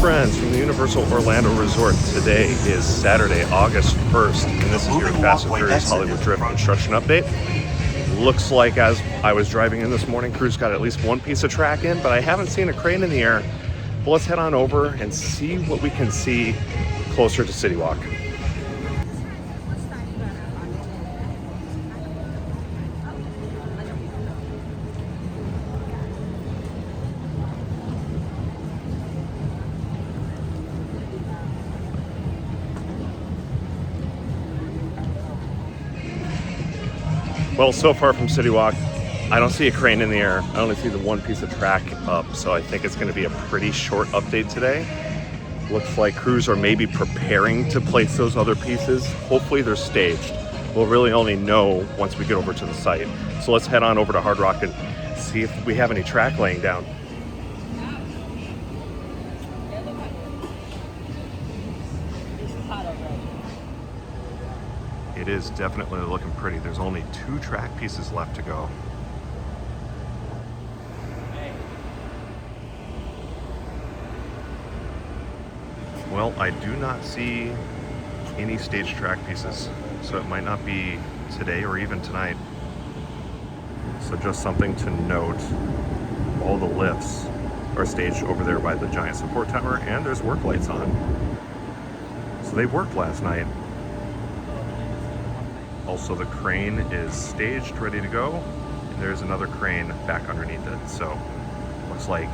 friends from the Universal Orlando Resort. Today is Saturday, August 1st, and this is your Fast and Furious Hollywood Drift construction update. Looks like as I was driving in this morning, crew's got at least one piece of track in, but I haven't seen a crane in the air. But let's head on over and see what we can see closer to City Walk. Well, so far from City Walk, I don't see a crane in the air. I only see the one piece of track up, so I think it's going to be a pretty short update today. Looks like crews are maybe preparing to place those other pieces. Hopefully they're staged. We'll really only know once we get over to the site. So let's head on over to Hard Rock and see if we have any track laying down. It is definitely looking pretty. There's only 2 track pieces left to go. Well, I do not see any stage track pieces, so it might not be today or even tonight. So just something to note, all the lifts are staged over there by the giant support tower, and there's work lights on. So they worked last night. Also, the crane is staged, ready to go. And there's another crane back underneath it. So looks like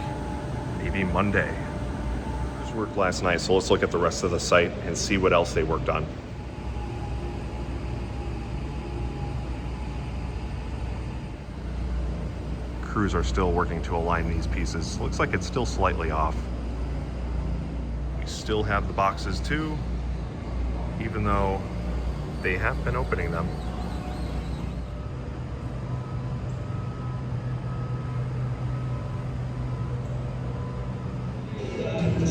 maybe Monday. Just worked last night, so let's look at the rest of the site and see what else they worked on. Crews are still working to align these pieces. Looks like it's still slightly off. We still have the boxes too, even though they have been opening them.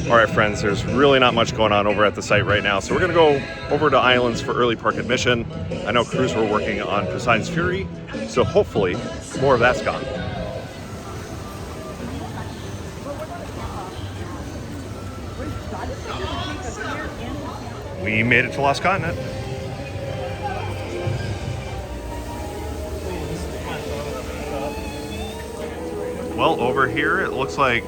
All right, friends, there's really not much going on over at the site right now, so we're gonna go over to Islands for early park admission. I know crews were working on Poseidon's Fury, so hopefully more of that's gone. We made it to Lost Continent. Well, over here, it looks like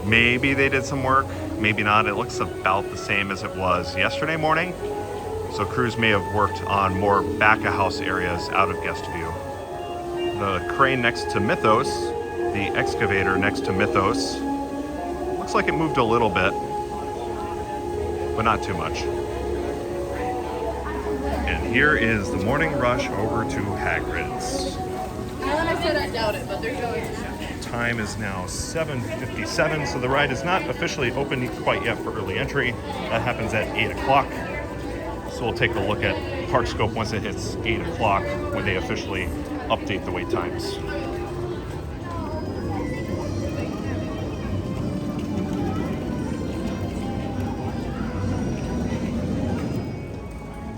maybe they did some work, maybe not. It looks about the same as it was yesterday morning. So crews may have worked on more back-of-house areas out of guest view. The crane next to Mythos, the excavator next to Mythos, looks like it moved a little bit, but not too much. And here is the morning rush over to Hagrid's. Alan, I said I doubt it, but they're going. Time is now 7:57, so the ride is not officially open quite yet for early entry. That happens at 8 o'clock. So we'll take a look at ParkScope once it hits 8 o'clock when they officially update the wait times.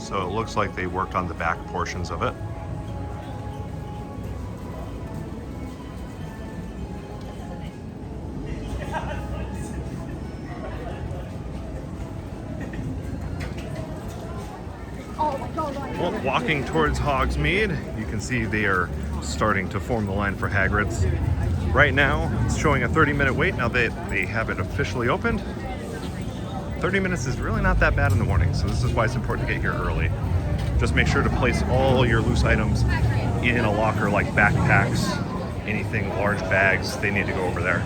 So it looks like they worked on the back portions of it. Well, walking towards Hogsmeade, you can see they are starting to form the line for Hagrid's. Right now, it's showing a 30-minute wait. Now they have it officially opened. 30 minutes is really not that bad in the morning, so this is why it's important to get here early. Just make sure to place all your loose items in a locker like backpacks, anything, large bags, they need to go over there.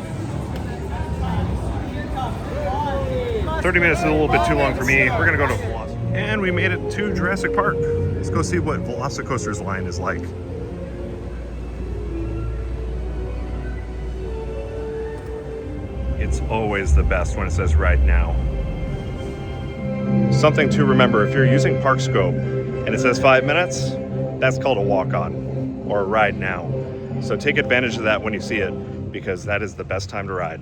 30 minutes is a little bit too long for me. We're gonna go to VelociCoaster. And we made it to Jurassic Park. Let's go see what VelociCoaster's line is like. It's always the best when it says ride now. Something to remember, if you're using ParkScope and it says 5 minutes, that's called a walk-on or a ride now. So take advantage of that when you see it, because that is the best time to ride.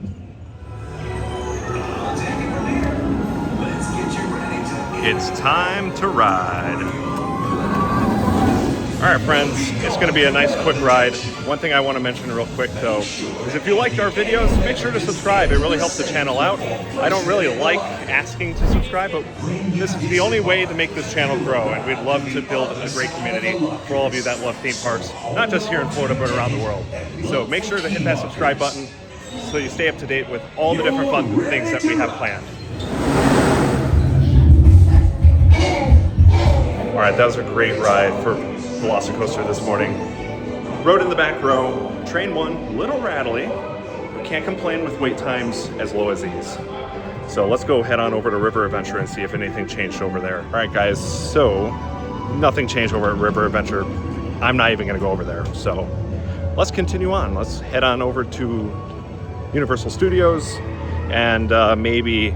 It's time to ride. All right, friends, it's going to be a nice quick ride. One thing I want to mention real quick, though, is if you liked our videos, make sure to subscribe. It really helps the channel out. I don't really like asking to subscribe, but this is the only way to make this channel grow, and we'd love to build a great community for all of you that love theme parks, not just here in Florida, but around the world. So make sure to hit that subscribe button so you stay up to date with all the different fun things that we have planned. All right, that was a great ride for VelociCoaster this morning. Rode in the back row. Train one, little rattly, but can't complain with wait times as low as these. So let's go head on over to River Adventure and see if anything changed over there. All right, guys, so nothing changed over at River Adventure. I'm not even gonna go over there. So let's continue on. Let's head on over to Universal Studios and maybe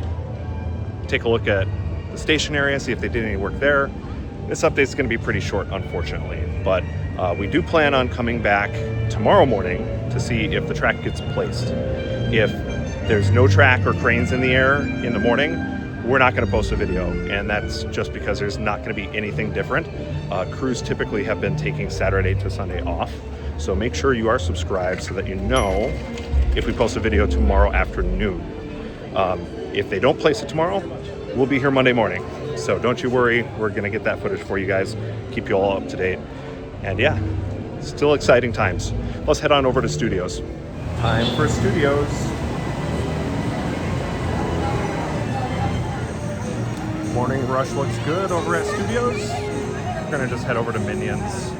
take a look at the station area, see if they did any work there. This update's going to be pretty short, unfortunately, but we do plan on coming back tomorrow morning to see if the track gets placed. If there's no track or cranes in the air in the morning, we're not going to post a video, and that's just because there's not going to be anything different. Crews typically have been taking Saturday to Sunday off, so make sure you are subscribed so that you know if we post a video tomorrow afternoon. If they don't place it tomorrow, we'll be here Monday morning. So don't you worry, we're gonna get that footage for you guys, keep you all up to date. And yeah, still exciting times. Let's head on over to Studios. Time for Studios. Morning rush looks good over at Studios. We're gonna just head over to Minions.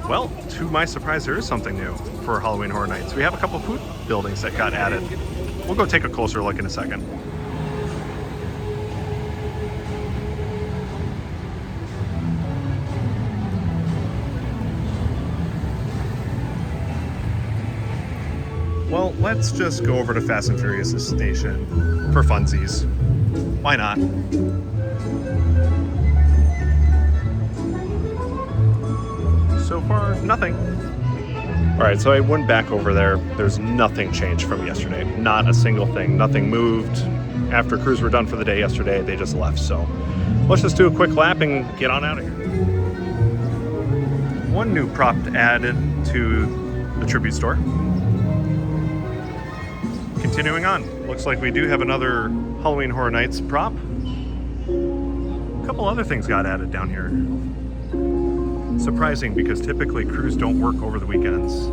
Well, to my surprise, there is something new for Halloween Horror Nights. We have a couple food buildings that got added. We'll go take a closer look in a second. Well, let's just go over to Fast and Furious' station for funsies. Why not? So far, nothing. All right, so I went back over there. There's nothing changed from yesterday. Not a single thing. Nothing moved. After crews were done for the day yesterday, they just left. So let's just do a quick lap and get on out of here. One new prop added to the tribute store. Continuing on, looks like we do have another Halloween Horror Nights prop. A couple other things got added down here. Surprising because typically crews don't work over the weekends.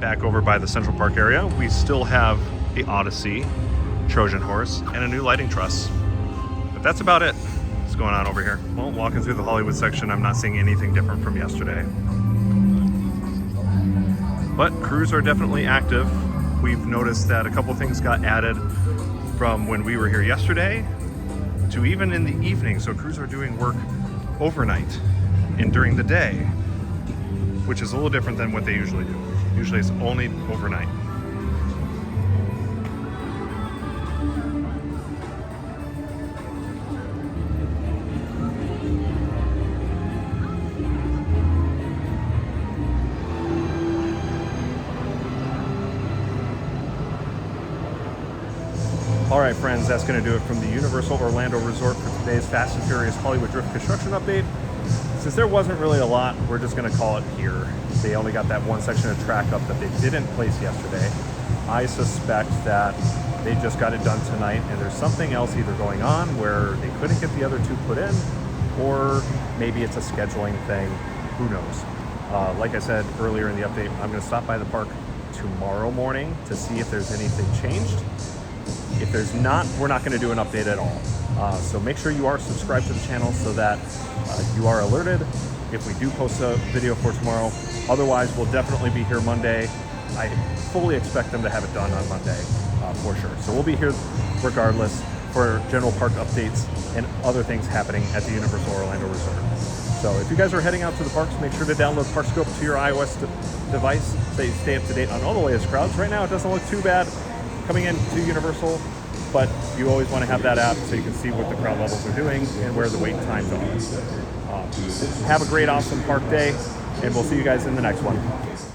Back over by the Central Park area, we still have the Odyssey, Trojan Horse, and a new lighting truss. But that's about it. What's going on over here? Well, walking through the Hollywood section, I'm not seeing anything different from yesterday. But crews are definitely active. We've noticed that a couple things got added from when we were here yesterday to even in the evening. So crews are doing work overnight and during the day, which is a little different than what they usually do. Usually it's only overnight. All right, friends, that's going to do it from the Universal Orlando Resort for today's Fast and Furious Hollywood Drift construction update. Since there wasn't really a lot, we're just going to call it here. They only got that one section of track up that they didn't place yesterday. I suspect that they just got it done tonight, and there's something else either going on where they couldn't get the other two put in, or maybe it's a scheduling thing. Who knows? Like I said earlier in the update, I'm going to stop by the park tomorrow morning to see if there's anything changed. If there's not, we're not going to do an update at all. So make sure you are subscribed to the channel so that you are alerted if we do post a video for tomorrow. Otherwise, we'll definitely be here Monday. I fully expect them to have it done on Monday for sure. So we'll be here regardless for general park updates and other things happening at the Universal Orlando Resort. So if you guys are heading out to the parks, make sure to download ParkScope to your iOS device so you stay up to date on all the latest crowds. Right now, it doesn't look too bad. coming into Universal, but you always want to have that app so you can see what the crowd levels are doing and where the wait times are. Have a great, awesome park day, and we'll see you guys in the next one.